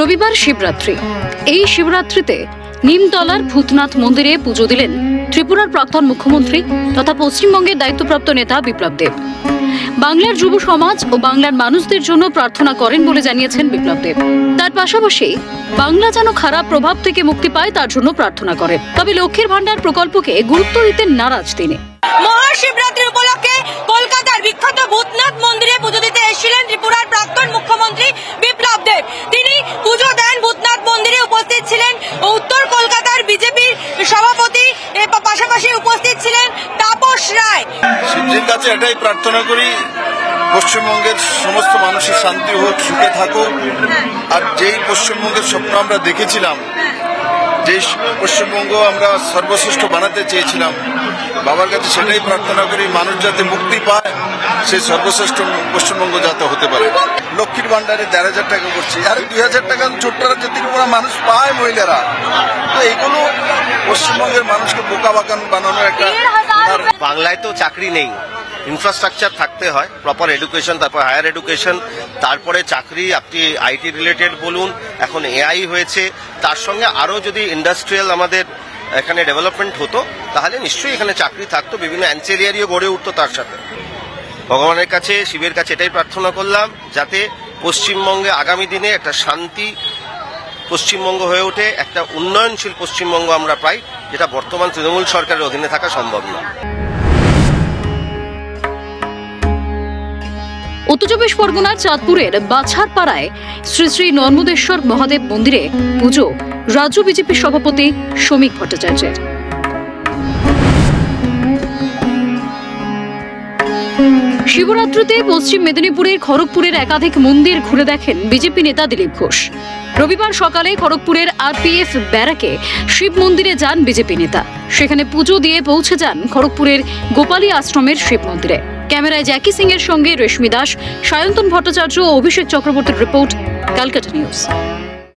রবিবার শিবরাত্রি। এই শিবরাত্রিতে নিমতলার ভূতনাথ মন্দিরে পুজো দিলেন ত্রিপুরার প্রাক্তন মুখ্যমন্ত্রী তথা পশ্চিমবঙ্গের দায়িত্বপ্রাপ্ত নেতা বিপ্লব দেব। বাংলার যুব সমাজ ও বাংলার মানুষদের জন্য প্রার্থনা করেন বলে জানিয়েছেন বিপ্লব দেব। তার পাশাপাশি বাংলা যেন খারাপ প্রভাব থেকে মুক্তি পায় তার জন্য প্রার্থনা করেন। তবে লক্ষ্মীর ভান্ডার প্রকল্পকে গুরুত্ব দিতে নারাজ তিনি। মহাশিবরাত্রি উপলক্ষে কলকাতার বিখ্যাত ভূতনাথ মন্দিরে পুজো দিতে এসেছিলেন ত্রিপুরার প্রাক্তন মুখ্যমন্ত্রী বিপ্লব দেব। তিনি পুজো দেন ভূতনাথ মন্দিরে। উপস্থিত ছিলেন উত্তর কলকাতার বিজেপির সভাপতি, পাশাপাশি উপস্থিত ছিলেন তাপস রায়। শিবজির কাছে এটাই প্রার্থনা করি, পশ্চিমবঙ্গের সমস্ত মানুষের শান্তি হোক, সুখে থাকুক। আর যেই পশ্চিমবঙ্গের স্বপ্ন আমরা দেখেছিলাম, যে পশ্চিমবঙ্গ আমরা সর্বশ্রেষ্ঠ বানাতে চেয়েছিলাম, বাবার কাছে সেটাই প্রার্থনা করি, মানুষ যাতে মুক্তি পায়, সেই সর্বশ্রেষ্ঠ পশ্চিমবঙ্গ যাতে হতে পারে। লক্ষ্মীর ভান্ডারে ১,৫০০ টাকা করছি, আর ২,০০০ টাকা ছোট্ট রাজ্যে ত্রিপুরা মানুষ পায় মহিলারা। তো এইগুলো পশ্চিমবঙ্গের মানুষকে বোকা বানানোর একটা। বাংলায় তো চাকরি নেই, ইনফ্রাস্ট্রাকচার থাকতে হয়, প্রপার এডুকেশন, তারপর হায়ার এডুকেশন, তারপরে চাকরি। আপনি আইটি রিলেটেড বলুন, এখন এআই হয়েছে, তার সঙ্গে আরও যদি ইন্ডাস্ট্রিয়াল আমাদের এখানে ডেভেলপমেন্ট হতো, তাহলে নিশ্চয়ই এখানে চাকরি থাকতো, বিভিন্ন অ্যান্সেরিয়ারিও গড়ে উঠতো তার সাথে। ভগবানের কাছে, শিবের কাছে এটাই প্রার্থনা করলাম, যাতে পশ্চিমবঙ্গে আগামী দিনে একটা শান্তি পশ্চিমবঙ্গ হয়ে ওঠে, একটা উন্নয়নশীল পশ্চিমবঙ্গ আমরা পাই, যেটা বর্তমান তৃণমূল সরকারের অধীনে থাকা সম্ভব নয়। উত্তর চব্বিশ পরগনার চাঁদপুরের বাছারপাড়ায় শ্রী শ্রী নর্মদেশ্বর মহাদেব মন্দিরে পুজো রাজ্য বিজেপি সভাপতি শ্রমিক ভট্টাচার্যের। শিবরাত্রিতে পশ্চিম মেদিনীপুরের খড়গপুরের একাধিক মন্দির ঘুরে দেখেন বিজেপি নেতা দিলীপ ঘোষ। রবিবার সকালে খড়গপুরের আরপিএফ ব্যারাকে শিব মন্দিরে যান বিজেপি নেতা। সেখানে পুজো দিয়ে পৌঁছে যান খড়গপুরের গোপালী আশ্রমের শিব মন্দিরে। ক্যামেরায় জ্যাকি সিং এর সঙ্গে রেশমি দাস, সায়ন্তন ভট্টাচার্য ও অভিষেক চক্রবর্তীর রিপোর্ট, ক্যালকাটা নিউজ।